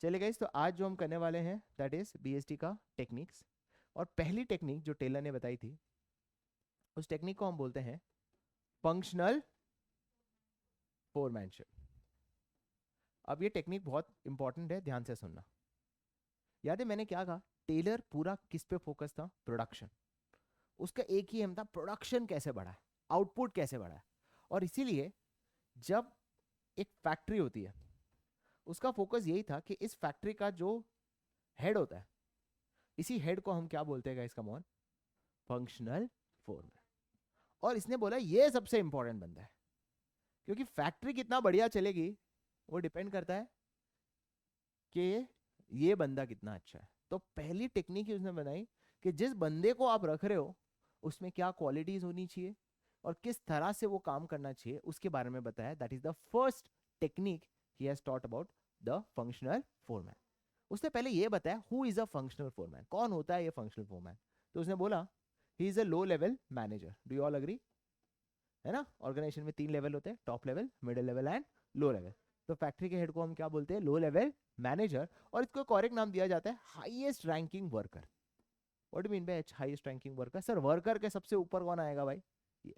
चलिए गाइस, तो आज जो हम करने वाले हैं दैट इज बीएसटी का टेक्निक्स। और पहली टेक्निक जो टेलर ने बताई थी, उस टेक्निक को हम बोलते हैं फंक्शनल फोरमैनशिप। अब ये टेक्निक बहुत इंपॉर्टेंट है, ध्यान से सुनना। याद है मैंने क्या कहा? टेलर पूरा किस पे फोकस था? प्रोडक्शन। उसका एक ही एम था, प्रोडक्शन कैसे बढ़ा है, आउटपुट कैसे बढ़ा है। और इसीलिए जब एक फैक्ट्री होती है, उसका फोकस यही था कि इस फैक्ट्री का जो हेड होता है, इसी हेड को हम क्या बोलते हैं इसका मॉन? Functional foreman. और इसने बोला ये सबसे इंपॉर्टेंट बंदा है, क्योंकि फैक्ट्री कितना बढ़िया चलेगी वो डिपेंड करता है कि ये बंदा कितना अच्छा है। तो पहली टेक्निक उसने बनाई कि जिस बंदे को आप रख रहे हो उसमें क्या क्वालिटीज होनी चाहिए और किस तरह से वो काम करना चाहिए, उसके बारे में बताया। That is the first technique he has taught about the functional foreman. उसने पहले ये बताया who is a functional foreman, कौन होता है ये फंक्शनल फोरमैन। तो उसने बोला he is a low level manager. Do you all agree? है ना, ऑर्गेनाइजेशन में 3 लेवल होते हैं, top level, middle level and low level. तो फैक्ट्री के हेड को हम क्या बोलते हैं? Low level manager. और इसको करेक्ट नाम दिया जाता है highest ranking worker. What do mean by highest ranking worker? Sir worker के सबसे ऊपर कौन आएगा भाई? ये,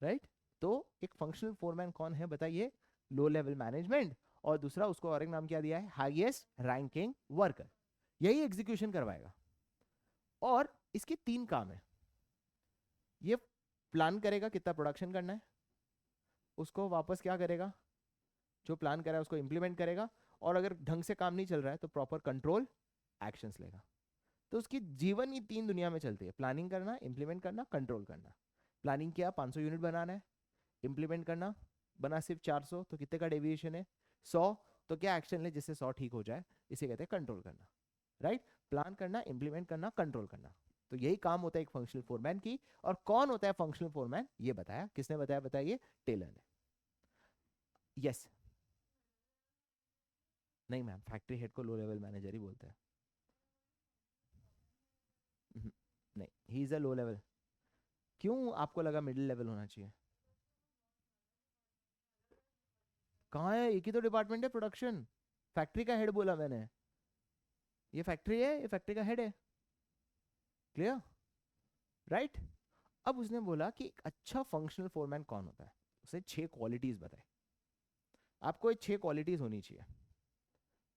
राइट। तो एक फंक्शनल फोरमैन कौन है बताइए? Low level management. और दूसरा उसको करेक्ट नाम क्या दिया है? Highest ranking worker. यही एग्जीक्यूशन करवाएगा। और इसके 3 काम है। ये प्लान करेगा कितना प्रोडक्शन करना है, उसको वापस क्या करेगा? जो प्लान करा है उसको इंप्लीमेंट करेगा। और अगर ढंग से काम नहीं चल रहा है तो प्रॉपर कंट्रोल एक्शंस लेगा। तो उसकी जीवन ही 3 दुनिया में चलती है: प्लानिंग करना, इंप्लीमेंट करना, कंट्रोल करना। प्लानिंग किया 500 यूनिट बनाना है, इंप्लीमेंट करना बना सिर्फ 400, तो कितने का डेविएशन है? 100। तो क्या एक्शन ले जिससे 100 ठीक हो जाए? इसे कहते हैं कंट्रोल करना। राइट। प्लान करना, इंप्लीमेंट करना, कंट्रोल करना। तो यही काम होता है एक फंक्शनल फोरमैन की। और कौन होता है फंक्शनल फोरमैन ये बताया किसने? बताया बताइए? टेलर ने। यस। नहीं मैम, फैक्ट्री हेड को लो लेवल मैनेजर ही बोलते हैं। हम्म, नहीं, he is a low level. क्यों आपको लगा मिडिल लेवल होना चाहिए? कहाँ है? एक ही तो डिपार्टमेंट है, प्रोडक्शन। फैक्ट्री का हेड बोला मैंने। ये फैक्ट्री है, ये फैक्ट्री का हेड है। क्लियर? राइट। अब उसने बोला कि एक अच्छा फंक्शनल फोरमैन कौन होता है। उसे 6 क्वालिटीज बताए। आपको ये 6 क्वालिटीज होनी चाहिए।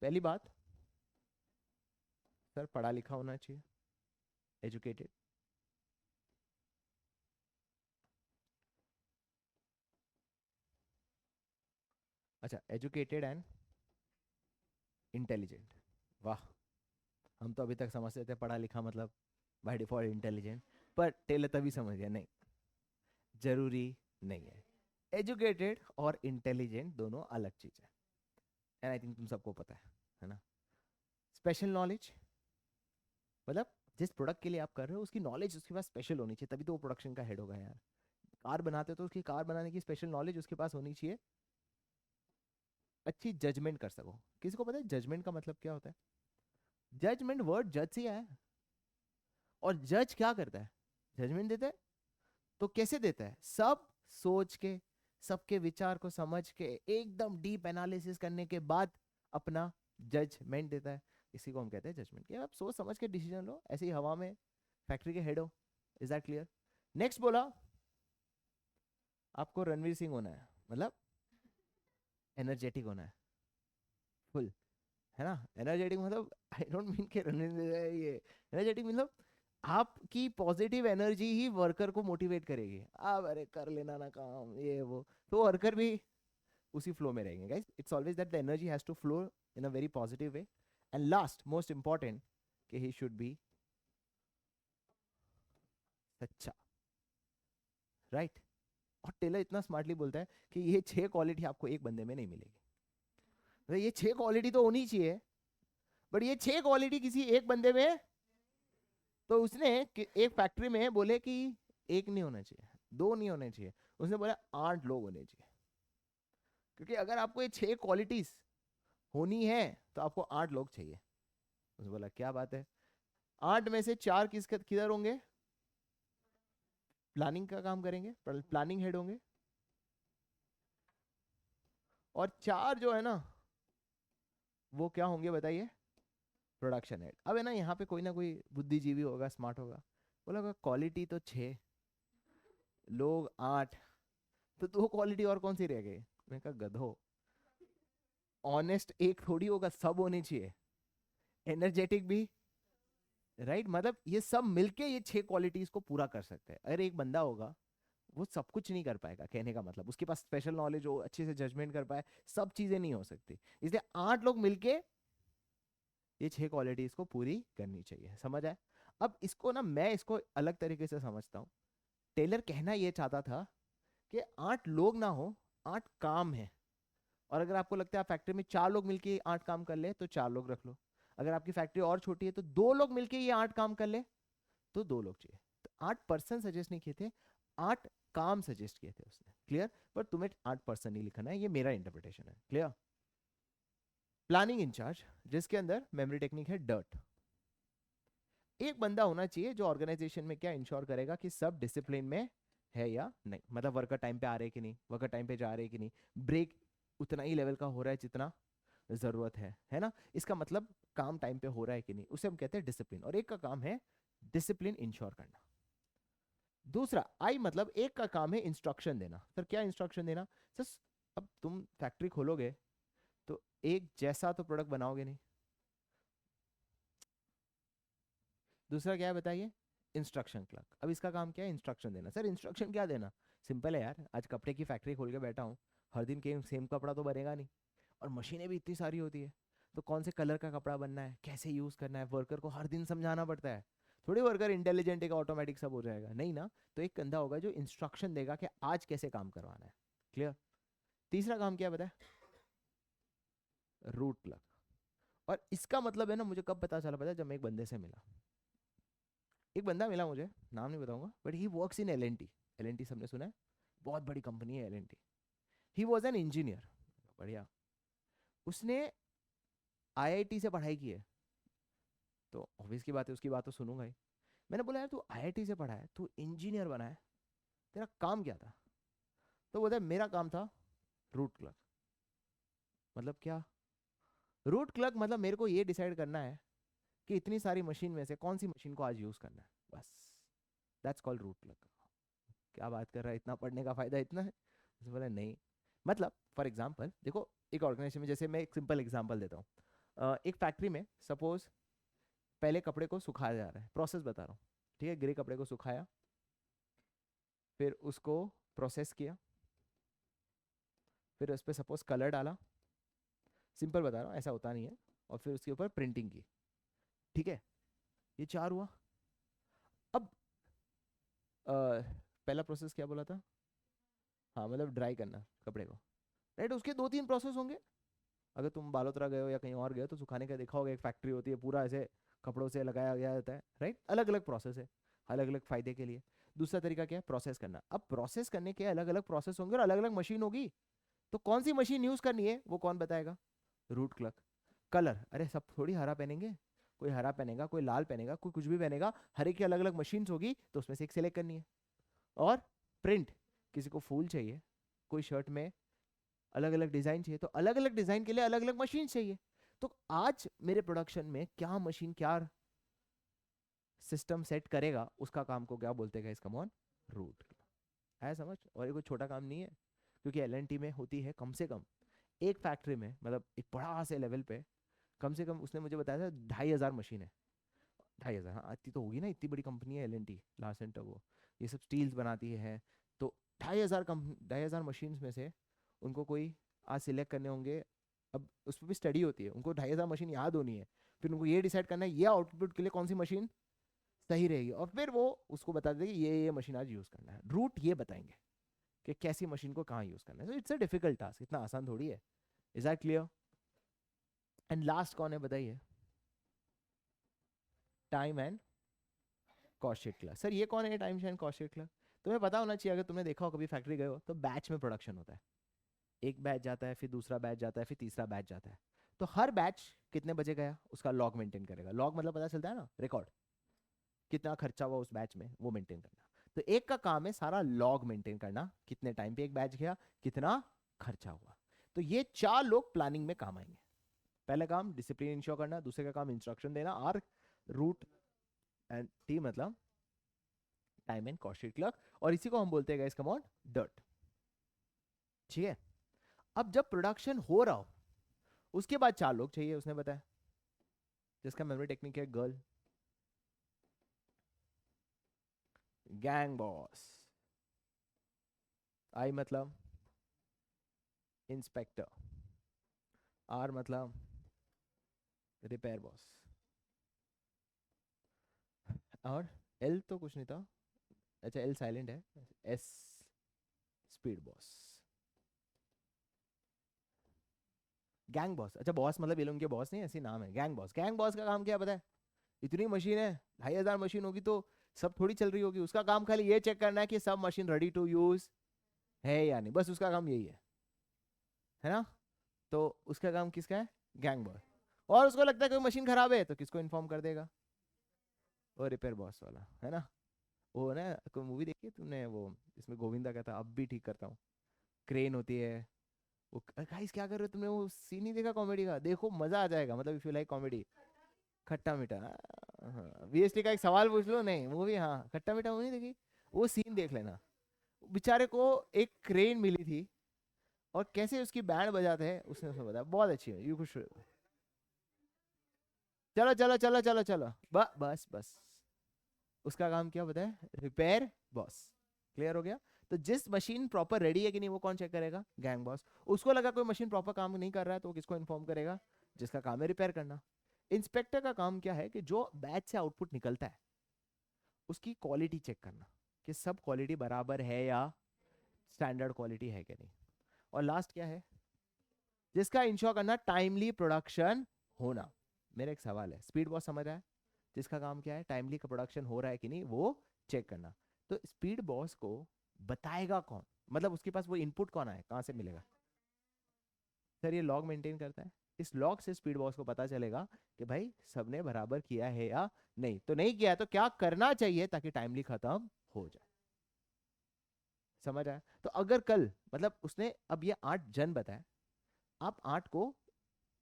पहली बात, सर पढ़ा लिखा होना चाहिए, एजुकेटेड। अच्छा, एजुकेटेड एंड इंटेलिजेंट। वाह। हम तो अभी तक समझते थे पढ़ा लिखा मतलब बाय डिफॉल्ट इंटेलिजेंट। पर टेलर तभी समझ गया नहीं, जरूरी नहीं है। एजुकेटेड और इंटेलिजेंट दोनों अलग चीज है। एंड आई थिंक तुम सबको पता है ना? स्पेशल नॉलेज, मतलब जिस प्रोडक्ट के लिए आप कर रहे हो उसकी नॉलेज उसके पास स्पेशल होनी चाहिए, तभी तो वो प्रोडक्शन का हेड होगा यार। कार बनाते हो तो उसकी कार बनाने की स्पेशल नॉलेज उसके पास होनी चाहिए। अच्छी जजमेंट कर सको। किसी को पता है जजमेंट का मतलब क्या होता है? जजमेंट वर्ड जज से आया है। और जज क्या करता है? जजमेंट देता है। तो कैसे देता है? सब सोच के, सबके विचार को समझ के, एकदम डीप एनालिसिस करने के बाद अपना जजमेंट देता है। इसी को हम कहते हैं जजमेंट। कि आप सोच समझ के डिसीजन लो, ऐसे ही हवा में फैक्ट्री के हेड हो। Is that clear? नेक्स्ट बोला आपको रणवीर सिंह होना है, मतलब एनर्जेटिक होना है, फुल। है ना? एनर्जेटिक मतलब आई डोंट मीन के ये एनर्जेटिक मतलब आपकी पॉजिटिव एनर्जी ही वर्कर को मोटिवेट करेगी। आप अरे कर लेना ना काम, ये वो। तो वर्कर भी उसी फ्लो में रहेंगे। Guys, it's always that the energy has to flow in a very positive way. And last most important, कि ही शुड बी सच्चा। राइट। और टेलर इतना स्मार्टली बोलता है कि ये 6 क्वालिटी आपको एक बंदे में नहीं मिलेगी। तो ये 6 क्वालिटी तो होनी चाहिए, बट ये 6 क्वालिटी किसी एक बंदे में। तो उसने एक फैक्ट्री में बोले कि एक नहीं होना चाहिए, 2 नहीं होने चाहिए, उसने बोला 8 लोग होने चाहिए। क्योंकि अगर आपको ये 6 क्वालिटीज होनी है तो आपको 8 लोग चाहिए। उसने बोला क्या बात है? 8 में से 4 किधर होंगे? प्लानिंग का काम करेंगे, प्लानिंग हेड होंगे। और 4 जो है ना, वो क्या होंगे बताइए? Production head. अब है ना, यहाँ पे कोई ना कोई बुद्धिजीवी होगा, स्मार्ट होगा, बोला होगा क्वालिटी तो 6, लोग 8, तो 2 क्वालिटी और कौन सी रह गई? मैं कहा गधो, ऑनेस्ट एक थोड़ी होगा, सब होनी चाहिए, एनर्जेटिक भी, राइट? मतलब ये सब मिलके ये 6 क्वालिटीज को पूरा कर सकते हैं। अगर एक बंदा होगा, वो सब कुछ नहीं कर पाएगा, कहने का मतलब उसके पास स्पेशल नॉलेज हो, अच्छे से जजमेंट कर पाए, सब चीजें नहीं हो सकती। इसलिए 8 लोग मिलके ये 6 क्वालिटीज को पूरी करनी चाहिए। समझ आए? अब इसको ना, मैं इसको अलग तरीके से समझता हूँ। टेलर कहना ये चाहता था कि 8 लोग ना हो, 8 काम है। और अगर आपको लगता है आप फैक्ट्री में 4 लोग मिलके 8 काम कर ले, तो 4 लोग रख लो। अगर आपकी फैक्ट्री और छोटी है तो 2 लोग मिलके ये 8 काम कर ले, तो 2 लोग चाहिए। तो 8 पर्सन सजेस्ट नहीं किए थे, 8 काम सजेस्ट किए थे उसने। क्लियर? पर तुम्हें 8 पर्सन नहीं लिखना है, ये मेरा इंटरप्रिटेशन है। क्लियर? प्लानिंग इंचार्ज, जिसके अंदर मेमोरी टेक्निक है डर्ट। एक बंदा होना चाहिए जो ऑर्गेनाइजेशन में क्या इंश्योर करेगा कि सब डिसिप्लिन में है या नहीं। मतलब वर्कर टाइम पे आ रहे हैं कि नहीं, वर्कर टाइम पे जा रहे हैं कि नहीं, ब्रेक उतना ही लेवल का हो रहा है जितना जरूरत है ना? इसका मतलब काम टाइम पे हो रहा है कि नहीं, उसे हम कहते हैं डिसिप्लिन। और एक का काम है डिसिप्लिन इंश्योर करना। दूसरा आई, मतलब एक का काम है इंस्ट्रक्शन देना। सर क्या इंस्ट्रक्शन देना? सर अब तुम फैक्ट्री खोलोगे तो एक जैसा तो प्रोडक्ट बनाओगे नहीं। दूसरा क्या है बताइए? Instruction clerk. अब इसका काम क्या है? इंस्ट्रक्शन देना। सर इंस्ट्रक्शन क्या देना? सिंपल है यार, आज कपड़े की फैक्ट्री खोल के बैठा हूँ, हर दिन के सेम कपड़ा तो बनेगा नहीं, और मशीनें भी इतनी सारी होती है, तो कौन से कलर का कपड़ा बनना है, कैसे यूज करना है, वर्कर को हर दिन समझाना पड़ता है। थोड़ी वर्कर इंटेलिजेंट है, ऑटोमेटिक सब हो जाएगा, नहीं ना। तो एक कंधा होगा जो इंस्ट्रक्शन देगा कि आज कैसे काम करवाना है। क्लियर? तीसरा काम क्या बताया? Root clerk. और इसका मतलब है ना, मुझे कब पता चला? पता है जब मैं एक बंदे से मिला। एक बंदा मिला मुझे, नाम नहीं बताऊंगा, but he works in L N T, सबने सुना है, बहुत बड़ी कंपनी है L N T. He was an engineer. बढ़िया। उसने आईआईटी से पढ़ाई की है, तो ऑब्वियस की बात है उसकी बात तो सुनूंगा ही। मैंने बोला यार तू आईआईटी से पढ़ा है, तू इंजीनियर बना है, तेरा काम क्या था? तो बोलता है मेरा काम था रूट क्लर्क। मतलब क्या? रूट क्लर्क मतलब मेरे को ये डिसाइड करना है कि इतनी सारी मशीन में से कौन सी मशीन को आज यूज करना है, बस। That's called root clerk. क्या बात कर रहा है, इतना पढ़ने का फायदा इतना है? उसने बोला नहीं। मतलब फॉर एग्जाम्पल देखो, एक ऑर्गेनाइजेशन में, जैसे मैं एक सिंपल एग्जाम्पल देता हूँ, एक फैक्ट्री में सपोज पहले कपड़े को सुखाया जा रहा है, प्रोसेस बता रहा हूँ, ठीक है? ग्रे कपड़े को सुखाया, फिर उसको प्रोसेस किया, फिर उस पर सपोज कलर डाला, सिंपल बता रहा हूँ, ऐसा होता नहीं है, और फिर उसके ऊपर प्रिंटिंग की। ठीक है? ये 4 हुआ। अब पहला प्रोसेस क्या बोला था? हाँ, मतलब ड्राई करना कपड़े को, राइट? उसके 2-3 प्रोसेस होंगे। अगर तुम बालोतरा गए हो या कहीं और गए हो तो सुखाने का देखा होगा, एक फैक्ट्री होती है, पूरा ऐसे कपड़ों से लगाया गया होता है, राइट? अलग अलग प्रोसेस है, अलग अलग फायदे के लिए। दूसरा तरीका क्या है? प्रोसेस करना। अब प्रोसेस करने के अलग अलग प्रोसेस होंगे और अलग अलग मशीन होगी, तो कौन सी मशीन यूज करनी है वो कौन बताएगा? Root clerk. कलर, अरे सब थोड़ी हरा पहनेंगे, कोई हरा पहनेगा, कोई लाल पहनेगा, कोई कुछ भी पहनेगा, हर एक की अलग अलग मशीन होगी, तो उसमें से एक सिलेक्ट करनी है। और प्रिंट, किसी को फूल चाहिए, कोई शर्ट में अलग अलग डिजाइन चाहिए, तो अलग अलग डिजाइन के लिए अलग अलग मशीन चाहिए। तो आज मेरे प्रोडक्शन में क्या मशीन क्या सिस्टम सेट करेगा, उसका काम को क्या बोलते हैं? इसका कमॉन रूट है, समझ? और ये कोई छोटा काम नहीं है, क्योंकि एल में होती है कम से कम एक फैक्ट्री में, मतलब एक बड़ा से लेवल पे, कम से कम उसने मुझे बताया था 2,500 मशीन है। 2,500, हाँ इतनी तो होगी ना, इतनी बड़ी कंपनी है एल लार्सन एंड टोब्रो, ये सब स्टील्स बनाती है। तो 2,500 मशीन में से उनको कोई आज सिलेक्ट करने होंगे। अब उस पर भी स्टडी होती है, उनको 2,500 मशीन याद होनी है, फिर उनको ये डिसाइड करना है ये आउटपुट के लिए कौन सी मशीन सही रहेगी, और फिर वो उसको बता देंगे ये मशीन आज यूज़ करना है। रूट ये बताएंगे कि कैसी मशीन को कहाँ यूज़ करना है। इट्स अ डिफिकल्ट टास्क, इतना आसान थोड़ी है। Is that clear? And last कौन है बताइए? Time and cost sheet clerk. Sir ये कौन है time and cost sheet clerk? तुम्हें पता होना चाहिए, अगर तुमने देखा हो कभी फैक्ट्री गए हो, तो बैच में प्रोडक्शन होता है। एक बैच जाता है, फिर दूसरा बैच जाता है, फिर तीसरा बैच जाता है। तो हर बैच कितने बजे गया उसका लॉग मेंटेन करेगा। लॉग मतलब पता चलता है ना, रिकॉर्ड, कितना खर्चा हुआ उस बैच में, वो मेंटेन करना। तो एक का काम है सारा लॉग मेंटेन करना, कितने टाइम पे एक बैच गया, कितना खर्चा हुआ। तो ये 4 लोग प्लानिंग में काम आएंगे। पहला काम डिसिप्लिन इंश्योर करना, दूसरे का काम इंस्ट्रक्शन देना, आर रूट, एंड टी मतलब time and cost sheet clerk, और इसी को हम बोलते हैं गाइस कम ऑन डर्ट। ठीक है, अब जब प्रोडक्शन हो रहा हो उसके बाद 4 लोग चाहिए, उसने बताया, जिसका मेमोरी टेक्निक है गर्ल, गैंग बॉस, आई मतलब इंस्पेक्टर, आर मतलब रिपेयर बॉस, और एल तो कुछ नहीं था, अच्छा एल साइलेंट है, S speed boss. Gang boss, अच्छा बॉस मतलब ये लोग उनके बॉस नहीं, ऐसी नाम है गैंग बॉस। गैंग बॉस का काम क्या पता है? इतनी मशीन है, 2500 मशीन होगी तो सब थोड़ी चल रही होगी, उसका काम खाली ये चेक करना है कि सब मशीन रेडी टू यूज है या नहीं, बस उसका काम यही है ना? तो उसका काम किसका है? Gang boss. और उसको लगता है कोई मशीन खराब है तो किसको इन्फॉर्म कर देगा? वो रिपेयर बॉस वाला, है ना? वो ना, कोई मूवी देखी है तुमने, वो इसमें गोविंदा कहता अब भी ठीक करता हूँ, क्रेन होती है वो, गाइस क्या कर रहे हो, तुमने वो सीन नहीं देखा कॉमेडी का? देखो मजा आ जाएगा, मतलब इफ यू लाइक कॉमेडी। खट्टा मीठा, हाँ वीएसटी का एक सवाल पूछ लो, नहीं मूवी, हाँ खट्टा मीठा मूवी नहीं देखी? वो सीन देख लेना। बेचारे को एक क्रेन मिली थी और कैसे उसकी बैंड बजाते हैं उसने उसमें बताया, बहुत अच्छी है, यू खुश। चलो चलो चलो चलो चलो, बस बस, उसका काम क्या बताए? Repair boss. क्लियर हो गया? तो जिस मशीन प्रॉपर रेडी है कि नहीं वो कौन चेक करेगा? Gang boss. उसको लगा कोई मशीन प्रॉपर काम नहीं कर रहा है तो वो किसको इन्फॉर्म करेगा? जिसका काम है रिपेयर करना। इंस्पेक्टर का काम क्या है कि जो बैच से आउटपुट निकलता है उसकी क्वालिटी चेक करना, कि सब क्वालिटी बराबर है या स्टैंडर्ड क्वालिटी है कि नहीं। और लास्ट क्या है? जिसका इंश्योर करना टाइमली प्रोडक्शन होना। मेरा एक सवाल है, स्पीड बॉस समझ रहा है? जिसका काम क्या है? टाइमली का प्रोडक्शन हो रहा है कि नहीं वो चेक करना। तो स्पीड बॉस को बताएगा कौन, मतलब उसके पास वो इनपुट कौन आए, कहाँ से मिलेगा? सर ये लॉग मेंटेन करता है, इस लॉग से स्पीड बॉस को पता चलेगा कि भाई सबने बराबर किया है या नहीं, तो नहीं किया है तो क्या करना चाहिए ताकि टाइमली खत्म हो जाए। समझ आया? तो अगर कल, मतलब उसने अब ये 8 जन बताए, आप 8 को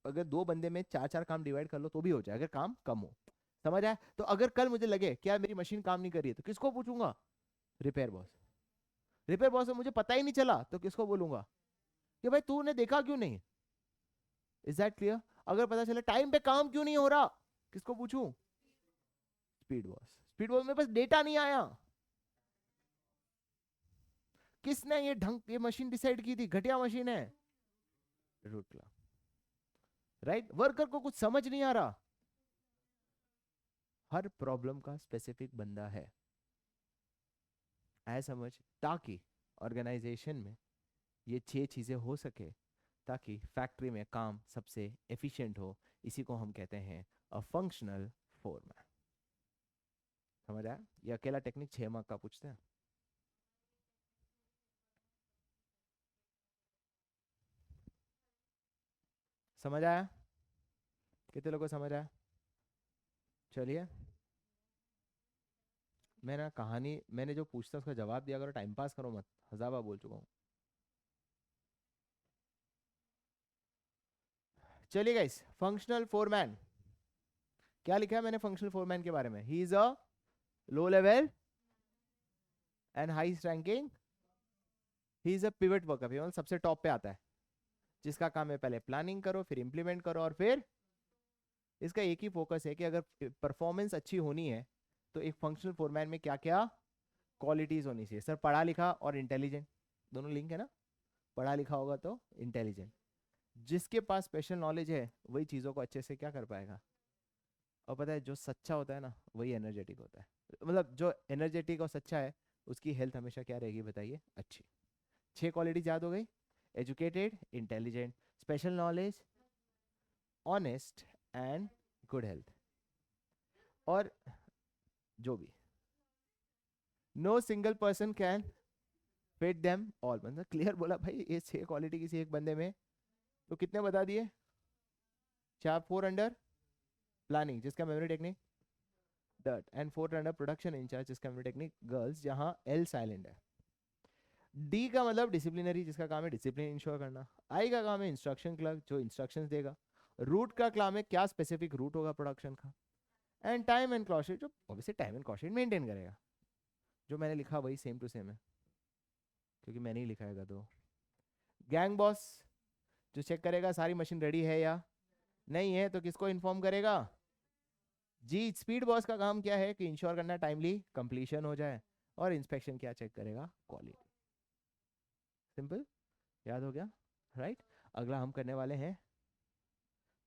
अगर 2 बंदे में 4 4 काम डिवाइड कर लो तो भी हो जाए, अगर काम कम हो। समझ आया? तो अगर कल मुझे लगे क्या मेरी मशीन काम नहीं कर रही है तो किसको पूछूंगा? Repair boss. रिपेयर बॉस से मुझे पता ही नहीं चला तो किसको बोलूंगा कि भाई तूने देखा क्यों नहीं? Is that clear? अगर पता चला टाइम पे काम क्यों नहीं हो रहा, किसको पूछूं? Speed boss. स्पीड बॉस में बस डेटा नहीं आया, किसने ये ढंग ये मशीन डिसाइड की थी, घटिया मशीन है, रूट क्लास। राइट, वर्कर को कुछ समझ नहीं आ रहा। हर प्रॉब्लम का स्पेसिफिक बंदा है, ऐ समझ, ताकि ऑर्गेनाइजेशन में ये 6 चीजें हो सके, ताकि फैक्ट्री में काम सबसे एफिशिएंट हो। इसी को हम कहते हैं अ फंक्शनल फोरमैन। समझ आया? ये अकेला टेक्निक 6 मार्क का पूछते हैं। समझ आया? कितने लोगों को समझ आया? चलिए, मैं ना कहानी, मैंने जो पूछता उसका जवाब दिया करो, टाइम पास करो मत, 1000 बार बोल चुका हूँ। चलिए गाइस, फंक्शनल फोरमैन, क्या लिखा है मैंने फंक्शनल फोरमैन के बारे में? He is a low level and high ranking, he is a pivot worker, मतलब सबसे टॉप पे आता है, जिसका काम है पहले प्लानिंग करो, फिर इंप्लीमेंट करो, और फिर इसका एक ही फोकस है कि अगर परफॉर्मेंस अच्छी होनी है तो एक फंक्शनल फोरमैन में क्या क्या क्वालिटीज होनी चाहिए? सर पढ़ा लिखा और इंटेलिजेंट, दोनों लिंक है ना? पढ़ा लिखा होगा तो इंटेलिजेंट, जिसके पास स्पेशल नॉलेज है वही चीज़ों को अच्छे से क्या कर पाएगा। और पता है जो सच्चा होता है ना वही एनर्जेटिक होता है, मतलब जो एनर्जेटिक और सच्चा है उसकी हेल्थ हमेशा क्या रहेगी बताइए? अच्छी। 6 क्वालिटीज याद हो गई? Educated, intelligent, special knowledge, honest and good health, और जो भी, no single person can fit them all. मतलब क्लियर बोला भाई, ये 6 क्वालिटी किसी एक बंदे में, तो कितने बता दिए? 4, 4 अंडर प्लानिंग जिसका मेमोरी टेक्निक डट, एंड 4 अंडर प्रोडक्शन इंचार्ज जिसका मेमोरी टेक्निक गर्ल्स, जहां एल साइलेंट है। डी का मतलब डिसिप्लिनरी, जिसका काम है डिसिप्लिन इंश्योर करना। आई का काम है इंस्ट्रक्शन क्लर्क, जो इंस्ट्रक्शंस देगा। रूट का क्ला में क्या स्पेसिफिक रूट होगा प्रोडक्शन का, and time and cost sheet, जो obviously time and cost sheet maintain करेगा। जो मैंने लिखा वही सेम टू सेम है, क्योंकि मैंने ही लिखा है तो। गैंग बॉस जो चेक करेगा सारी मशीन रेडी है या नहीं है, तो किसको इन्फॉर्म करेगा? जी। स्पीड बॉस का काम क्या है कि इंश्योर करना टाइमली कंप्लीशन हो जाए, और इंस्पेक्शन क्या चेक करेगा? क्वालिटी। सिंपल, याद हो गया, राइट? अगला हम करने वाले हैं,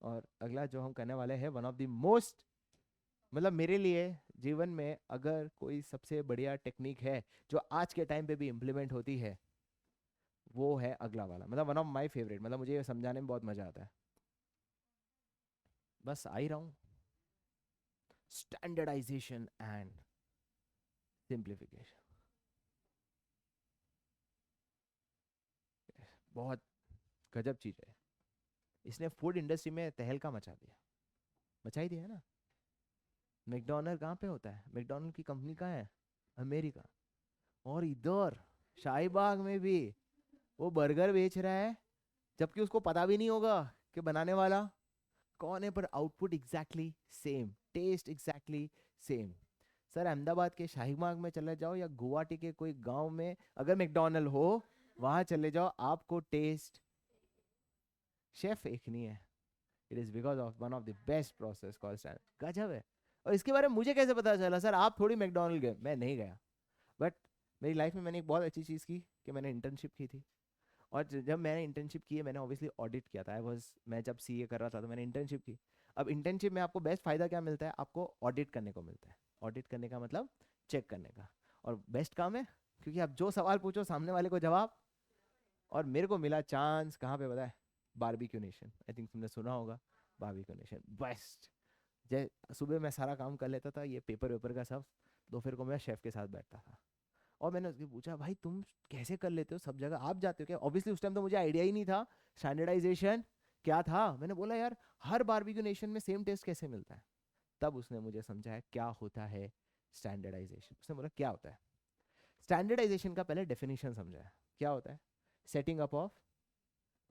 और अगला जो हम करने वाले हैं वन ऑफ द मोस्ट, मतलब मेरे लिए जीवन में अगर कोई सबसे बढ़िया टेक्निक है जो आज के टाइम पे भी इम्प्लीमेंट होती है, वो है अगला वाला, मतलब वन ऑफ माय फेवरेट, मतलब मुझे ये समझाने में बहुत मजा आता है। बस आ ही रहा हूँ। स्टैंडर्डाइजेशन एंड सिंप्लीफिकेशन, बहुत गजब चीज है। इसने फूड इंडस्ट्री में तहलका मचा दिया, मचा ही दिया है ना। मैकडोनल्ड कहाँ पे होता है? मैकडोनल्ड की कंपनी कहाँ है? अमेरिका। और इधर शाहीबाग में भी वो बर्गर बेच रहा है, जबकि उसको पता भी नहीं होगा कि बनाने वाला कौन है, पर output exactly same, taste exactly same. Sir Ahmedabad के शाहीबाग में चले जाओ या गुवाहाटी के कोई गांव में अगर मैकडोनल्ड हो, वहां चले जाओ, आपको टेस्ट, शेफ एक नहीं है। It is because of one of the best process called standard. गजब है। और इसके बारे में मुझे कैसे पता चला? सर आप थोड़ी मैकडोनल्ड गए, मैं नहीं गया, बट मेरी लाइफ में मैंने एक बहुत अच्छी चीज़ की कि मैंने इंटर्नशिप की थी। और जब मैंने इंटर्नशिप की है, मैंने ऑब्वियसली ऑडिट किया था। आई वाज, मैं जब सीए कर रहा था तो मैंने इंटर्नशिप की। अब इंटर्नशिप में आपको बेस्ट फ़ायदा क्या मिलता है? आपको ऑडिट करने को मिलता है। ऑडिट करने का मतलब चेक करने का, और बेस्ट काम है, क्योंकि आप जो सवाल पूछो सामने वाले को जवाब। और मेरे को मिला चांस कहाँ पे पता है? बारबेक्यू नेशन, आई थिंक तुमने सुना होगा। Barbeque Nation best. जय, सुबह मैं सारा काम कर लेता था, ये पेपर वेपर का सब, दोपहर को मैं शेफ़ के साथ बैठता था। और मैंने उससे पूछा, भाई तुम कैसे कर लेते हो, सब जगह आप जाते हो क्या? ऑब्वियसली उस टाइम तो मुझे आइडिया ही नहीं था स्टैंडर्डाइजेशन क्या था। मैंने बोला यार हर बारबेक्यू नेशन में सेम टेस्ट कैसे मिलता है? तब उसने मुझे समझाया क्या होता है स्टैंडर्डाइजेशन। उसने बोला क्या होता है स्टैंडर्डाइजेशन का, पहले डेफिनेशन समझाया क्या होता है। Setting up of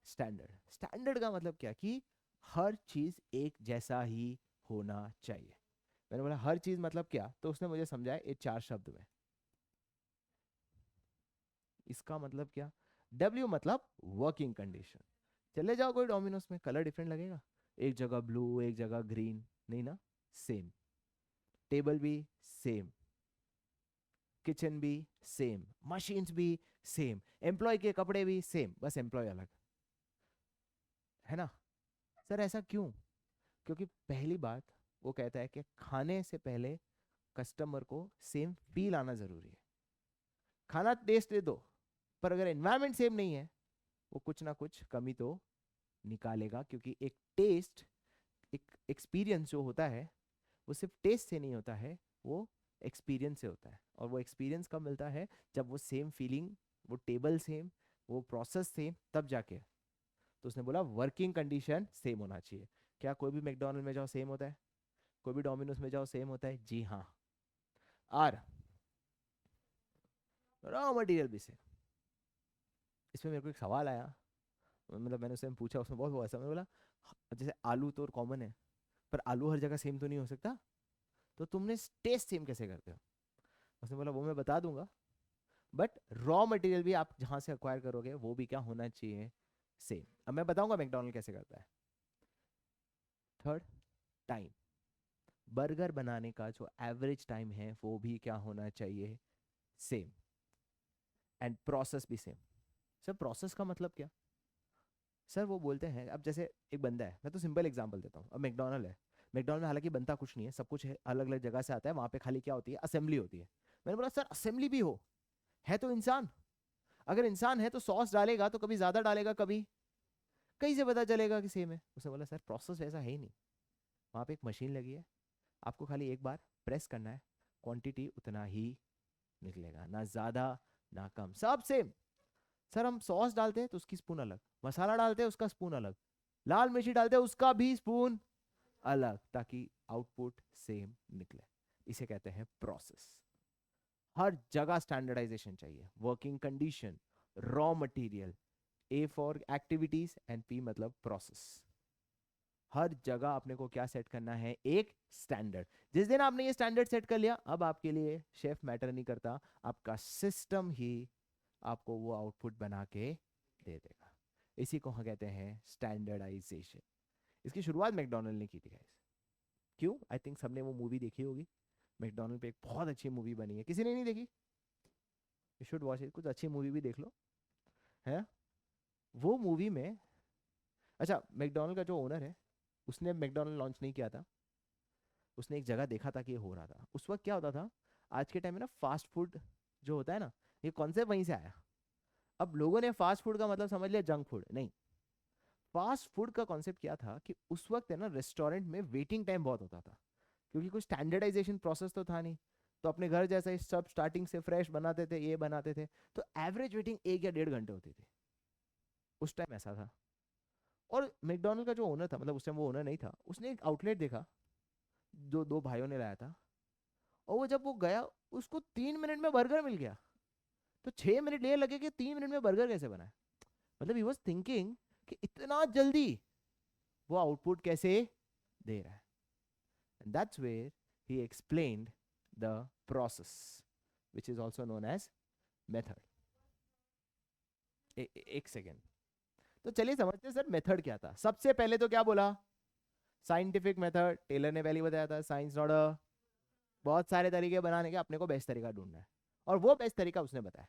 standard. Standard का मतलब क्या कि हर चीज एक जैसा ही होना चाहिए। मैंने बोला हर चीज मतलब क्या? तो उसने मुझे समझाया ये 4 शब्द में। इसका मतलब क्या? डब्ल्यू मतलब वर्किंग कंडीशन। चले जाओ कोई डोमिनोज में, कलर डिफरेंट लगेगा, एक जगह ब्लू एक जगह ग्रीन, नहीं ना, सेम। टेबल भी सेम, किचन भी सेम, मशीन्स भी सेम, एम्प्लॉय के कपड़े भी सेम, बस एम्प्लॉय अलग, है ना? सर ऐसा क्यों? क्योंकि पहली बात, वो कहता है कि खाने से पहले कस्टमर को सेम फील आना जरूरी है। खाना टेस्ट दे दो, पर अगर एनवायरनमेंट सेम नहीं है, वो कुछ ना कुछ कमी तो निकालेगा। क्योंकि एक टेस्ट, एक एक्सपीरियंस जो होता है, वो सिर्फ टेस्ट से नहीं होता है, वो एक्सपीरियंस से होता है। और वो एक्सपीरियंस कब मिलता है? जब वो सेम फीलिंग, वो टेबल सेम, वो प्रोसेस सेम, तब जाके। तो उसने बोला वर्किंग कंडीशन सेम होना चाहिए। क्या कोई भी मैकडोनल्ड में जाओ सेम होता है? कोई भी डोमिनोज में जाओ सेम होता है? जी हाँ। आर रॉ मटेरियल भी सेम। इसमें मेरे को एक सवाल आया, मतलब मैंने उससे पूछा, उसमें बहुत वो ऐसा, मैंने बोला जैसे आलू तो कॉमन है, पर आलू हर जगह सेम तो नहीं हो सकता, तो तुमने टेस्ट सेम कैसे करते हो? उसने बोला वो मैं बता दूंगा, बट रॉ मटेरियल भी आप जहां से अक्वायर करोगे वो भी क्या होना चाहिए? सेम। अब मैं बताऊंगा मैकडोनल्ड कैसे करता है। Third, time. बर्गर बनाने का जो एवरेज टाइम है वो भी क्या होना चाहिए? सेम। एंड प्रोसेस भी सेम। सर प्रोसेस का मतलब क्या? सर वो बोलते हैं, अब जैसे एक बंदा है, मैं तो सिंपल एग्जांपल देता हूँ। अब मैकडोनल्ड है, मैकडोनल्ड में हालांकि बनता कुछ नहीं है, सब कुछ अलग अलग जगह से आता है, वहाँ पे खाली क्या होती है? असेंबली होती है। मैंने बोला सर असेंबली भी हो, है तो इंसान। अगर इंसान है तो सॉस डालेगा तो कभी ज़्यादा डालेगा, कभी कहीं से पता चलेगा कि सेम है? उसने बोला सर प्रोसेस वैसा है ही नहीं। वहाँ पे एक मशीन लगी है, आपको खाली एक बार प्रेस करना है, क्वांटिटी उतना ही निकलेगा, ना ज़्यादा ना कम, सब सेम। सर हम सॉस डालते हैं तो उसकी स्पून अलग, मसाला डालते हैं उसका स्पून अलग, लाल मिर्ची डालते हैं उसका भी स्पून अलग, ताकि आउटपुट सेम निकले। इसे कहते हैं प्रोसेस। हर जगह स्टैंडर्डाइजेशन चाहिए। Working condition, raw material, A for activities and P मतलब प्रोसेस। हर जगह अपने को क्या सेट करना है, एक स्टैंडर्ड। जिस दिन आपने ये स्टैंडर्ड सेट कर लिया, अब आपके लिए शेफ मैटर नहीं करता, आपका सिस्टम ही आपको वो आउटपुट बना के दे देगा। इसी को हम कहते हैं स्टैंडर्डाइजेशन। इसकी शुरुआत मैकडोनल्ड ने की थी गाइस। क्यों? आई थिंक सबने वो मूवी देखी होगी, मैकडोनल्ड पे एक बहुत अच्छी मूवी बनी है, किसी ने नहीं देखी? यू शुड वॉच इट, कुछ अच्छी मूवी भी देख लो, है वो मूवी में। अच्छा, मैकडोनल्ड का जो ओनर है, उसने मैकडोनल्ड लॉन्च नहीं किया था, उसने एक जगह देखा था कि ये हो रहा था। उस वक्त क्या होता था, आज के टाइम में ना फास्ट फूड जो होता है ना, ये कॉन्सेप्ट वहीं से आया। अब लोगों ने फास्ट फूड का मतलब समझ लिया जंक फूड, नहीं। फास्ट फूड का कॉन्सेप्ट क्या था कि उस वक्त है ना, रेस्टोरेंट में वेटिंग टाइम बहुत होता था, क्योंकि कुछ स्टैंडर्डाइजेशन प्रोसेस तो था नहीं। तो अपने घर जैसा ही सब स्टार्टिंग से फ्रेश बनाते थे, ये बनाते थे, तो एवरेज वेटिंग 1 या 1.5 घंटे होती थी। उस टाइम ऐसा था। और मैकडोनल्ड का जो ओनर था, मतलब उस टाइम वो ओनर नहीं था, उसने एक आउटलेट देखा जो दो भाइयों ने लाया था, और वो जब वो गया, उसको 3 मिनट में बर्गर मिल गया। तो 6 मिनट ये लगे कि 3 मिनट में बर्गर कैसे बना है। मतलब ही वॉज थिंकिंग कि इतना जल्दी वो आउटपुट कैसे दे रहा है। And that's where he explained the process which is also known as method. एक सेकेंड, तो चलिए समझते हैं सर मेथड क्या था। सबसे पहले तो क्या बोला, साइंटिफिक मेथड। टेलर ने पहले बताया था साइंस नॉट अ, बहुत सारे तरीके बनाने के, अपने को बेस्ट तरीका ढूंढना है। और वो बेस्ट तरीका उसने बताया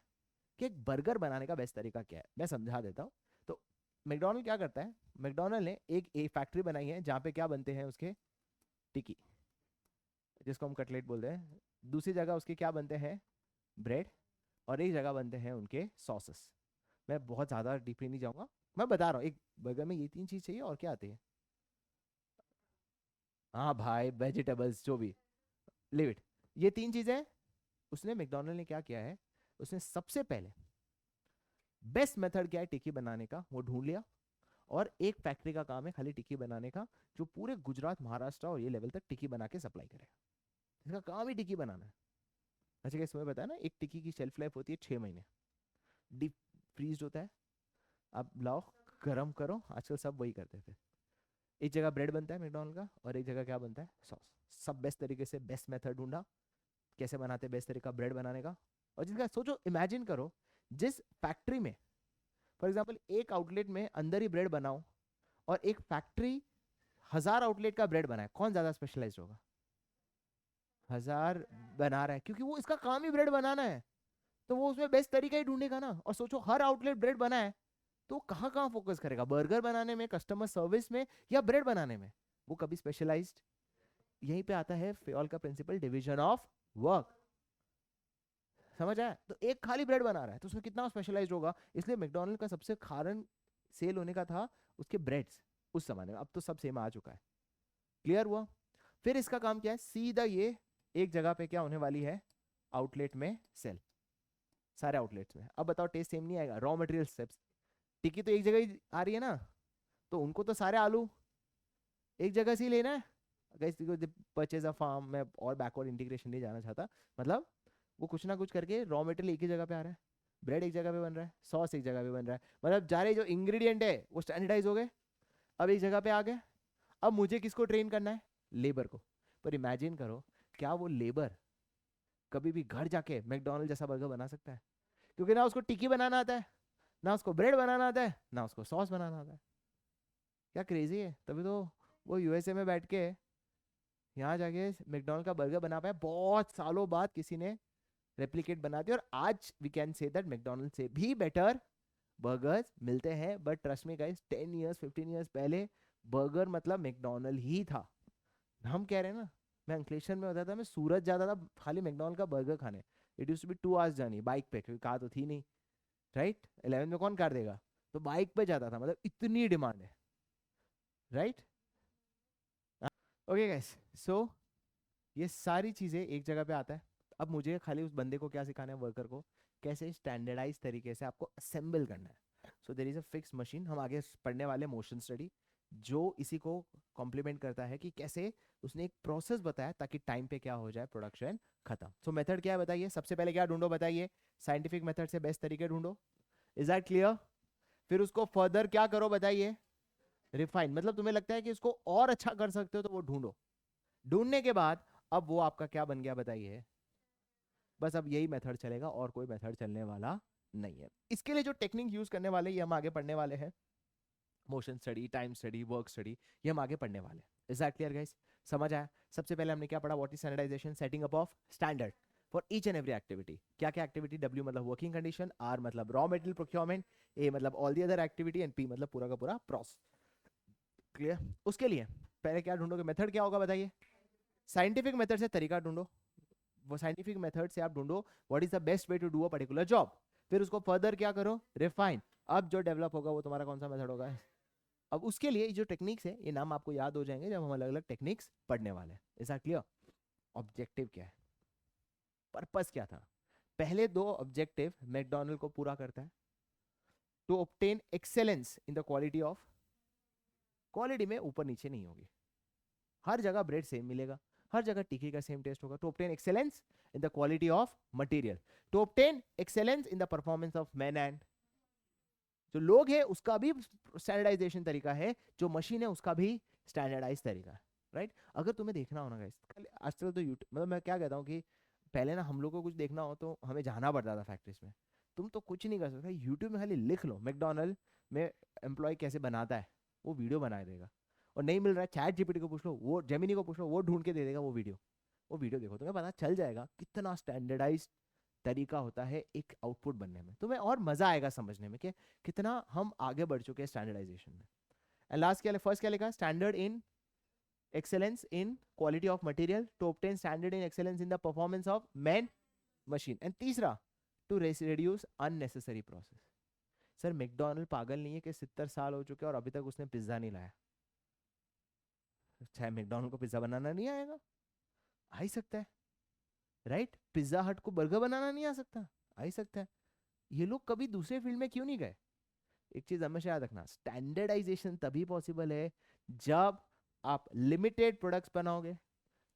कि एक बर्गर बनाने का बेस्ट तरीका क्या है, मैं समझा देता हूँ। तो मैकडोनल्ड क्या करता है, मैकडोनल्ड ने एक फैक्ट्री बनाई है जहाँ पे क्या बनते हैं उसके, टिक्की, जिसको हम कटलेट बोलते हैं। दूसरी जगह उसके क्या बनते हैं, ब्रेड। और एक जगह बनते हैं उनके सॉसेस। मैं बहुत ज़्यादा डीपली नहीं जाऊँगा, मैं बता रहा हूँ, एक बर्गर में ये 3 चीज़ चाहिए, और क्या आती है? हाँ भाई, वेजिटेबल्स जो भी, लिव इट, ये 3 चीज़ें। उसने मैकडोनल्ड ने क्या किया है, उसने सबसे पहले बेस्ट मेथड क्या है टिक्की बनाने का, वो ढूंढ लिया। और एक फैक्ट्री का काम है खाली टिक्की बनाने का, जो पूरे गुजरात, महाराष्ट्र और ये लेवल तक टिक्की बना के सप्लाई करेगा। इसका काम ही टिक्की बनाना है। अच्छा, कैसे तुम्हें पता है ना, एक टिक्की की शेल्फ लाइफ होती है 6 महीने, डीप फ्रीज होता है। आप लाओ, गरम करो, आजकल सब वही करते थे। एक जगह ब्रेड बनता है मैकडोनल्ड का, और एक जगह क्या बनता है, सॉस। सब बेस्ट तरीके से बेस्ट मेथड ढूंढा, कैसे बनाते बेस्ट तरीका ब्रेड बनाने का। और जिसका सोचो, इमेजिन करो, जिस फैक्ट्री में फॉर एग्जाम्पल एक आउटलेट में अंदर ही ब्रेड बनाओ, और एक फैक्ट्री 1000 आउटलेट का ब्रेड बनाए, कौन ज्यादा स्पेशलाइज होगा? 1000 बना रहा है, क्योंकि वो इसका काम ही ब्रेड बनाना है, तो वो उसमें बेस्ट तरीका ही ढूंढेगा ना। और सोचो, हर आउटलेट ब्रेड बनाए, तो कहाँ कहाँ फोकस करेगा, बर्गर बनाने में, कस्टमर सर्विस में, या ब्रेड बनाने में? वो कभी स्पेशलाइज्ड। यहीं पे आता है फेल का प्रिंसिपल, डिवीजन ऑफ वर्क। समझ आया? तो एक खाली ब्रेड बना रहा है, तो उसमें कितना स्पेशलाइज्ड होगा। इसलिए मैकडोनल्ड का सबसे कारण सेल होने का था उसके ब्रेड्स उस जमाने में। अब तो सब सेम आ चुका है। क्लियर हुआ? फिर इसका काम क्या है, सीधा ये एक जगह पे क्या होने वाली है, आउटलेट में सेल, सारे आउटलेट्स में। अब बताओ, टेस्ट सेम नहीं आएगा? रॉ मटेरियल स्टेप्स, टिक्की तो एक जगह ही आ रही है ना, तो उनको तो सारे आलू एक जगह से ही लेना है। अगर परचेज अ फार्म में और बैकवर्ड इंटीग्रेशन नहीं जाना चाहता, मतलब वो कुछ ना कुछ करके रॉ मटेरियल एक ही जगह पे आ रहा है, ब्रेड एक जगह पे बन रहा है, सॉस एक जगह पे बन रहा है, मतलब जा रहे जो इंग्रेडिएंट है वो स्टैंडर्डाइज हो गए, अब एक जगह पे आ गए। अब मुझे किसको ट्रेन करना है, लेबर को। पर इमेजिन करो, क्या वो लेबर कभी भी घर जाके मैकडोनल्ड जैसा बर्गर बना सकता है? क्योंकि ना उसको टिक्की बनाना आता है, ना उसको ब्रेड बनाना आता है, ना उसको सॉस बनाना आता है। क्या क्रेजी है। तभी तो वो यूएसए में बैठ के यहाँ जाके मैकडोनल्ड का बर्गर बना पाया, बहुत सालों बाद किसी ने रेप्लिकेट बना दिया। और आज we can say that McDonald से भी बेटर बर्गर्स मिलते हैं। But trust me guys, 10 years 15 years पहले बर्गर मतलब मैकडोनल्ड ही था। हम कह रहे हैं ना, मैं अंकलेश्वर में होता था, मैं सूरत जाता था खाली मैकडोनल्ड का बर्गर खाने। It use to be 2 hours journey bike पे, क्योंकि कार तो थी नहीं, राइट? 11 में कौन कार देगा, तो बाइक पे जाता था, मतलब इतनी डिमांड है, राइट? ओके गाइस, सो ये सारी चीज़ें एक जगह पे आता है। अब मुझे खाली उस बंदे को क्या सिखाना है, वर्कर को कैसे स्टैंडर्डाइज तरीके से आपको असेंबल करना है। So there is a fix machine, हम आगे पढ़ने वाले मोशन स्टडी, जो इसी को कॉम्प्लीमेंट करता है कि कैसे उसने एक प्रोसेस बताया ताकि टाइम पे क्या हो जाए, प्रोडक्शन खत्म। सो मेथड क्या है बताइए, सबसे पहले क्या ढूंढो बताइए, साइंटिफिक मेथड से बेस्ट तरीके ढूंढो। Is that clear? फिर उसको फर्दर क्या करो बताइए, रिफाइन मतलब तुम्हें लगता है कि इसको और अच्छा कर सकते हो तो वो ढूंढो। ढूंढने के बाद अब वो आपका क्या बन गया बताइए। बस अब यही मेथड चलेगा और कोई मेथड चलने वाला नहीं है। इसके लिए जो टेक्निक यूज करने वाले ये हम आगे पढ़ने वाले हैं, motion study, time study, work study, ये हम आगे पढ़ने वाले हैं। Is that clear guys? समझ आया? सबसे पहले हमने क्या पढ़ा? What is standardization? Setting up of standard for each and every activity. क्या क्या एक्टिविटी? डब्ल्यू मतलब वर्किंग कंडीशन, आर मतलब रॉ मटेरियल प्रोक्योरमेंट, ए मतलब all the other activity, and P मतलब पूरा का पूरा प्रोसेस। क्लियर? उसके लिए पहले क्या ढूंढोगे? मेथड क्या होगा बताइए? साइंटिफिक मेथड से तरीका ढूंढो। वो साइंटिफिक मेथड से आप ढूंढो what is the best way to do a particular job. फिर उसको फर्दर क्या करो? रिफाइन। अब जो डेवलप होगा वो तुम्हारा कौन सा मेथड होगा? अब उसके लिए जो टेक्निक्स है ये नाम आपको याद हो जाएंगे जब हम अलग अलग टेक्निक्स पढ़ने वाले हैं। Is that clear? ऑब्जेक्टिव क्या है? पर्पस क्या था? पहले दो ऑब्जेक्टिव मैकडॉनल्ड को पूरा करता है, to obtain excellence in the quality of, quality में ऊपर नीचे नहीं होगी, हर जगह ब्रेड सेम मिलेगा, हर जगह टिक्की का सेम टेस्ट होगा, to obtain excellence in the quality of material, to obtain excellence in the performance of man and, जो लोग है उसका भी स्टैंडर्डाइजेशन तरीका है, जो मशीन है उसका भी स्टैंडर्डाइज तरीका है। राइट? अगर तुम्हें देखना हो ना गाइस, आजकल तो यूट्यूब, मतलब मैं क्या कहता हूँ कि पहले ना हम लोग को कुछ देखना हो तो हमें जाना पड़ता था फैक्ट्रीज में। तुम तो कुछ नहीं कर सकते, यूट्यूब में खाली लिख लो मैकडोनल्ड में एम्प्लॉय कैसे बनाता है, वो वीडियो बना देगा। और नहीं मिल रहा है, चैट जीपीटी को पूछ लो, वो जेमिनी को पूछ लो, वो ढूंढ के दे देगा वो वीडियो। वो वीडियो देखो, तुम्हें पता चल जाएगा कितना स्टैंडर्डाइज तरीका होता है एक आउटपुट बनने में। तुम्हें और मजा आएगा समझने में कि कितना हम आगे बढ़ चुके हैं स्टैंडर्डाइजेशन में। एंड लास्ट क्या, फर्स्ट क्या लिखा? Standard in excellence in quality of material, to obtain standard in excellence in the performance of man machine, and तीसरा to reduce unnecessary process। Sir McDonald पागल नहीं है कि 70 साल हो चुके हैं और अभी तक उसने पिज्जा नहीं लाया? चाहे मैकडोनल्ड को पिज्जा बनाना नहीं आएगा? आ ही सकता है। राइट? पिज्जा हट को बर्गर बनाना नहीं आ सकता? आ ही सकता है। ये लोग कभी दूसरे फील्ड में क्यों नहीं गए? एक चीज हमेशा याद रखना, स्टैंडर्डाइजेशन तभी पॉसिबल है जब आप लिमिटेड प्रोडक्ट्स बनाओगे,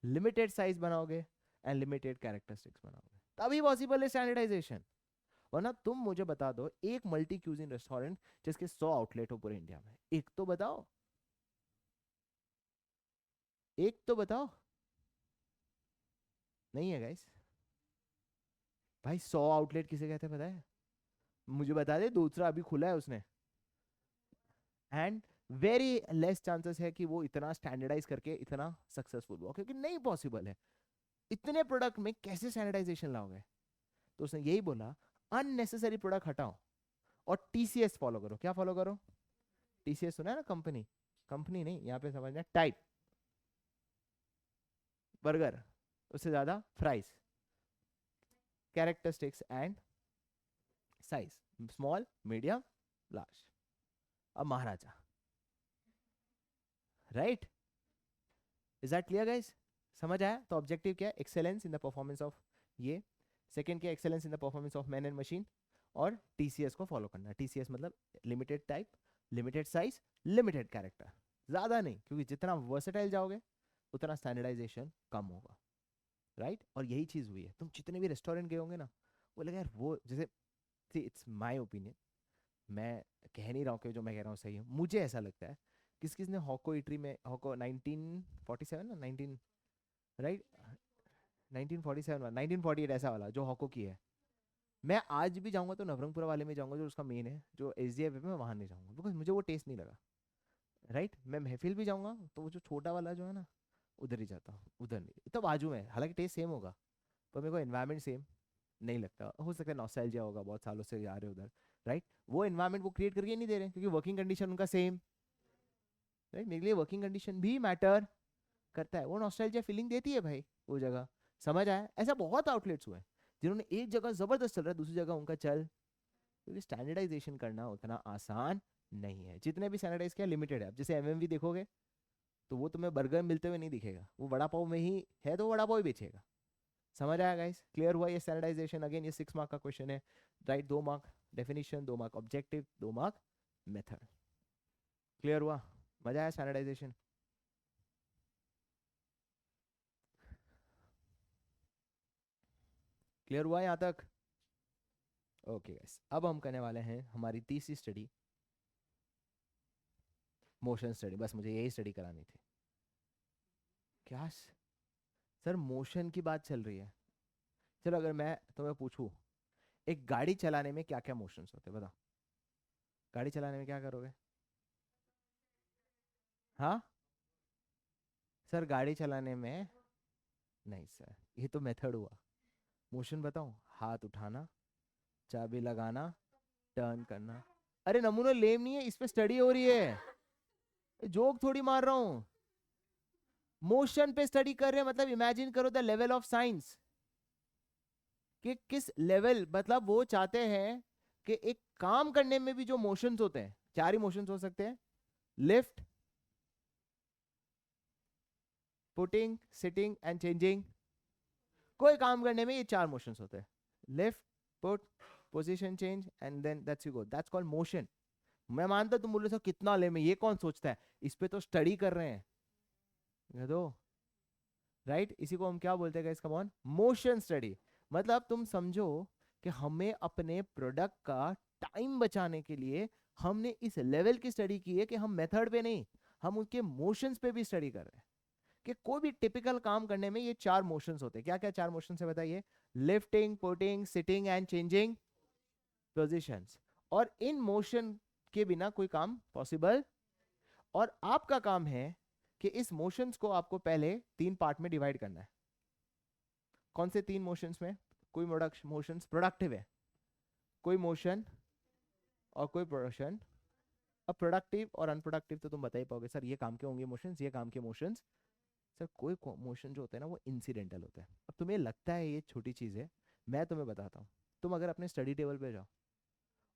लिमिटेड साइज बनाओगे एंड लिमिटेड कैरेक्टरिस्टिक्स बनाओगे, तभी पॉसिबल है स्टैंडर्डाइजेशन। वरना तुम मुझे बता दो एक मल्टी क्यूजिन रेस्टोरेंट जिसके 100 आउटलेट हो पूरे इंडिया में, एक तो बताओ, एक तो बताओ। नहीं है गाइस। भाई 100 आउटलेट किसे कहते हैं पता है? मुझे बता दे, दूसरा अभी खुला है उसने, एंड वेरी लेस चांसेस है कि वो इतना स्टैंडर्डाइज करके इतना सक्सेसफुल हुआ, क्योंकि नहीं पॉसिबल है। इतने प्रोडक्ट में कैसे स्टैंडर्डाइजेशन लाओगे? तो उसने यही बोला, अननेसेसरी प्रोडक्ट हटाओ और टीसीएस फॉलो करो। क्या फॉलो करो? टीसीएस सुना है ना? कंपनी, कंपनी नहीं, यहाँ पे समझना, टाइप, बर्गर, उससे ज्यादा fries, characteristics and size, small, medium, large. अब Maharaja. Right? Is that clear guys? समझ आया? तो ऑब्जेक्टिव क्या है? Excellence in the performance of ये, सेकंड क्या? Excellence in the performance of man and machine, और टीसीएस को फॉलो करना। टीसीएस मतलब limited type, limited size, limited character, ज्यादा नहीं, क्योंकि जितना वर्सेटाइल जाओगे उतना स्टैंडर्डाइजेशन कम होगा। राइट? और यही चीज हुई है, तुम जितने भी रेस्टोरेंट गए होंगे ना, वो लगे यार वो जैसे, इट्स माय ओपिनियन, मैं कह नहीं रहा हूँ कि जो मैं कह रहा हूँ सही है, मुझे ऐसा लगता है, किस किस ने हॉको इटरी में, हॉको 1947 ना 19, राइट, 1947 वाला, 1948 ऐसा वाला जो हॉको की है, मैं आज भी जाऊंगा तो नवरंगपुरा वाले में जाऊंगा जो उसका मेन है, जो एस डी एफ में, वहां नहीं जाऊंगा बिकॉज मुझे वो टेस्ट नहीं लगा। राइट? मैं महफिल भी जाऊंगा तो वो जो छोटा वाला जो है ना, उधर ही जाता हूँ, उधर नहीं तो बाजू में, हालांकि टेस्ट सेम होगा पर मेरे को एनवायरमेंट सेम नहीं लगता। हो सकता है नॉस्टैल्जिया होगा, बहुत सालों से जा रहे हो उधर। राइट? वो एनवायरमेंट वो क्रिएट करके नहीं दे रहे क्योंकि वर्किंग कंडीशन उनका सेम। राइट? मेरे लिए वर्किंग कंडीशन भी मैटर करता है, वो नॉस्टैल्जिया फीलिंग देती है भाई वो जगह। समझ आया? ऐसा बहुत आउटलेट्स हुए हैं जिन्होंने एक जगह जबरदस्त चल रहा है, दूसरी जगह उनका चल, क्योंकि स्टैंडर्डाइजेशन करना उतना आसान नहीं है। जितने भी स्टैंडर्डाइज किया लिमिटेड है। अब जैसे एमएमवी देखोगे तो वो तुम्हें बर्गर मिलते हुए नहीं दिखेगा, वो वड़ा पाव में ही है तो वड़ा पाव ही बेचेगा। समझ आया गाइस? क्लियर हुआ ये स्टैंडर्डाइजेशन? अगेन ये 6 मार्क का क्वेश्चन है। Right? 2 mark definition, 2 mark objective, 2 mark method. Clear हुआ? मजा आया स्टैंडर्डाइजेशन? क्लियर हुआ यहाँ तक? ओके गाइस, अब हम करने वाले हैं हमारी तीसरी स्टडी, मोशन स्टडी, बस मुझे यही स्टडी करानी थी। क्या सर मोशन की बात चल रही है। चलो अगर मैं तुम्हें पूछूं एक गाड़ी चलाने में क्या क्या मोशंस होते हैं बताओ, गाड़ी चलाने में क्या करोगे? हाँ सर गाड़ी चलाने में, नहीं सर ये तो मेथड हुआ। मोशन बताऊं, हाथ उठाना, चाबी लगाना, टर्न करना। अरे नमूना लेम नहीं है, इस पे स्टडी हो रही है, जोक थोड़ी मार रहा हूँ। मोशन पे स्टडी कर रहे हैं, मतलब इमेजिन करो द लेवल ऑफ साइंस, कि किस लेवल, मतलब वो चाहते हैं कि एक काम करने में भी जो मोशंस होते हैं, चार ही मोशंस हो सकते हैं, lift, putting, sitting and changing. कोई काम करने में ये चार मोशंस होते हैं, lift, put, position change and then that's you go, that's called motion. मैं मानता तुम बोल रहे हो कितना ले में, ये कौन सोचता है, इस पे तो स्टडी कर रहे हैं ये तो, राइट इसी को हम क्या बोलते हैं इसका कौन, मोशन स्टडी। मतलब तुम समझो कि हमें अपने प्रोडक्ट का टाइम बचाने के लिए हमने इस लेवल की स्टडी की है कि हम मेथड पे नहीं, हम उनके मोशंस पे भी स्टडी कर रहे हैं, कि कोई भी टिपिकल काम करने में ये चार मोशंस होते हैं। क्या क्या चार मोशंस है बताइए? Lifting, putting, sitting and changing positions. और इन मोशन के बिना कोई काम पॉसिबल, और आपका काम है कि इस मोशंस को आपको पहले तीन पार्ट में डिवाइड करना है। कौन से तीन मोशंस में? कोई मोशंस प्रोडक्टिव है, कोई मोशन और कोई प्रोडक्शन। अब प्रोडक्टिव और अनप्रोडक्टिव तो तुम बता ही पाओगे सर, ये काम के होंगे मोशंस, ये काम के मोशंस। सर कोई मोशन जो होता है ना वो इंसिडेंटल होता है। अब तुम्हें लगता है ये छोटी चीज़ है, मैं तुम्हें बताता हूँ। तुम अगर अपने स्टडी टेबल पे जाओ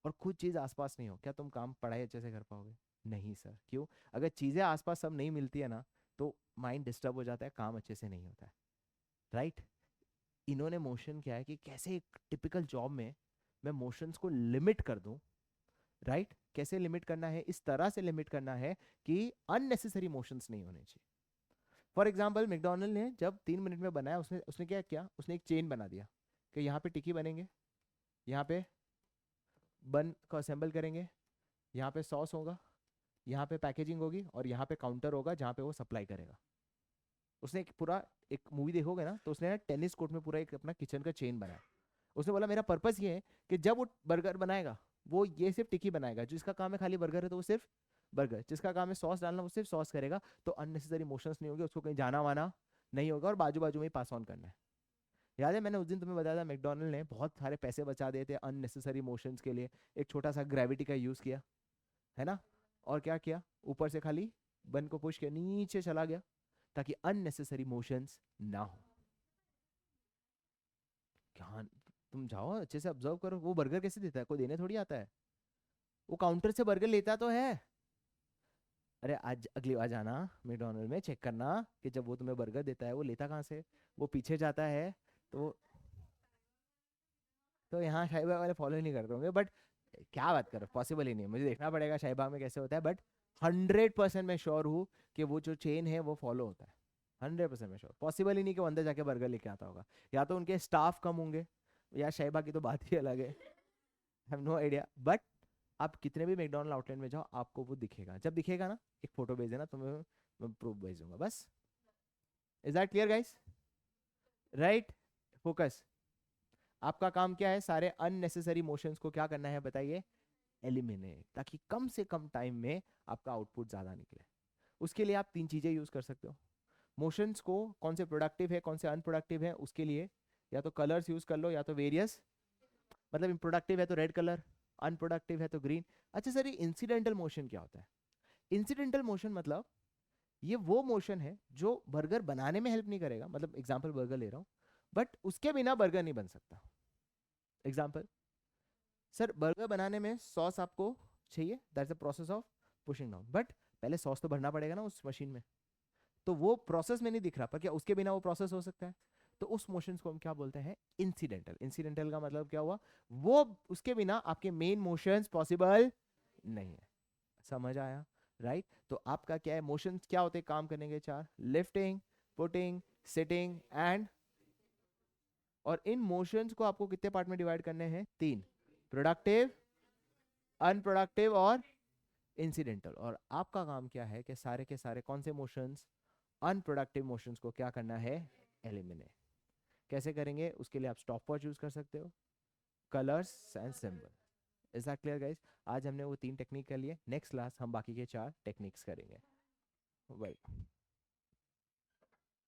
और खुद चीज़ आसपास नहीं हो, क्या तुम काम पढ़ाई अच्छे से कर पाओगे? नहीं सर। क्यों? अगर चीज़ें आसपास सब नहीं मिलती है ना, तो माइंड डिस्टर्ब हो जाता है, काम अच्छे से नहीं होता है, राइट? इन्होंने मोशन क्या है कि कैसे एक टिपिकल जॉब में मैं मोशंस को लिमिट कर दूं, राइट? कैसे लिमिट करना है? इस तरह से लिमिट करना है कि अननेसेसरी मोशंस नहीं होने चाहिए। फॉर एग्जाम्पल मैकडोनल्ड ने जब 3 मिनट में बनाया, उसने उसने क्या किया, उसने एक चेन बना दिया कि यहाँ पे टिक्की बनेंगे, यहाँ पे बन को असेंबल करेंगे, यहाँ पे सॉस होगा, यहाँ पे पैकेजिंग होगी, और यहाँ पे काउंटर होगा जहाँ पे वो सप्लाई करेगा। उसने एक पूरा, एक मूवी देखोगे ना तो उसने टेनिस कोर्ट में पूरा एक अपना किचन का चेन बनाया। उसने बोला मेरा पर्पस ये है कि जब वो बर्गर बनाएगा वो ये सिर्फ टिक्की बनाएगा, जिसका काम है खाली बर्गर है तो वो सिर्फ बर्गर, जिसका काम है सॉस डालना वो सिर्फ सॉस करेगा, तो अननेसेसरी मोशंस नहीं होंगे, उसको कहीं जाना वाना नहीं होगा, और बाजू बाजू में ही पास ऑन करना है। याद है मैंने उस दिन तुम्हें बताया था मैकडोनल्ड ने बहुत सारे पैसे बचा दिए थे अननेसेसरी मोशंस के लिए, एक छोटा सा ग्रेविटी का यूज किया है ना, और क्या किया, ऊपर से खाली बन को पुश किया, नीचे चला गया, ताकि अननेसेसरी मोशंस ना हो। क्या, तुम जाओ अच्छे से ऑब्जर्व करो, वो बर्गर कैसे देता है, कोई देने थोड़ी आता है, वो काउंटर से बर्गर लेता तो है। अरे आज अगली बार जाना मैकडोनल्ड में, चेक करना कि जब वो तुम्हें बर्गर देता है वो लेता कहाँ से, वो पीछे जाता है तो। तो यहाँ शाहीबाग वाले फॉलो ही नहीं करते होंगे, बट क्या बात करो, पॉसिबल ही नहीं है, मुझे देखना पड़ेगा शाहीबाग में कैसे होता है, बट 100% मैं श्योर हूँ कि वो जो चेन है वो फॉलो होता है। 100% मैं श्योर, पॉसिबल ही नहीं कि वो अंदर जाके बर्गर लेके आता होगा, या तो उनके स्टाफ कम होंगे, या शाहीबाग की तो बात ही अलग है, हैव नो आइडिया। बट आप कितने भी मैकडोनल्ड आउटलेट में जाओ आपको वो दिखेगा, जब दिखेगा ना एक फोटो भेज देना तो मैं प्रूफ भेज दूंगा बस। Is that clear guys? Right, focus. आपका काम क्या है, सारे अननेसेसरी मोशंस को क्या करना है बताइए, एलिमिनेट, ताकि कम से कम टाइम में आपका आउटपुट ज्यादा निकले। उसके लिए आप तीन चीजें यूज कर सकते हो मोशंस को, कौन से प्रोडक्टिव है कौन से अनप्रोडक्टिव है उसके लिए, या तो कलर्स यूज कर लो या तो वेरियस, मतलब प्रोडक्टिव है तो रेड कलर, अनप्रोडक्टिव है तो ग्रीन। अच्छा सर ये इंसिडेंटल मोशन क्या होता है? इंसिडेंटल मोशन मतलब ये वो मोशन है जो बर्गर बनाने में हेल्प नहीं करेगा, मतलब एग्जांपल बर्गर ले रहा हूँ, बट उसके बिना बर्गर नहीं बन सकता। एग्जांपल, सर बर्गर बनाने में सॉस आपको चाहिए, that's the process of pushing down, but पहले सॉस तो भरना पड़ेगा ना उस मशीन में, तो वो प्रोसेस में नहीं दिख रहा, पर क्या उसके बिना वो प्रोसेस हो सकता है? तो उस मोशंस को हम क्या बोलते हैं, इंसिडेंटल। इंसिडेंटल का मतलब क्या हुआ, वो उसके बिना आपके मेन मोशंस पॉसिबल नहीं है। समझ आया? राइट तो आपका क्या है, मोशंस क्या होते हैं काम करने के चार, लिफ्टिंग, पुटिंग, सिटिंग एंड, और इन मोशंस को आपको कितने पार्ट में डिवाइड करने हैं, तीन, प्रोडक्टिव, अनप्रोडक्टिव और इंसिडेंटल। और आपका काम क्या है कि सारे के सारे कौन से मोशंस, अनप्रोडक्टिव मोशंस को क्या करना है, एलिमिनेट। कैसे करेंगे उसके लिए आप स्टॉप वॉच यूज कर सकते हो, colours and symbol. Is that clear guys? आज हमने वो 3 टेक्निक कर लिए, नेक्स्ट क्लास हम बाकी के 4 टेक्निक्स करेंगे। वेल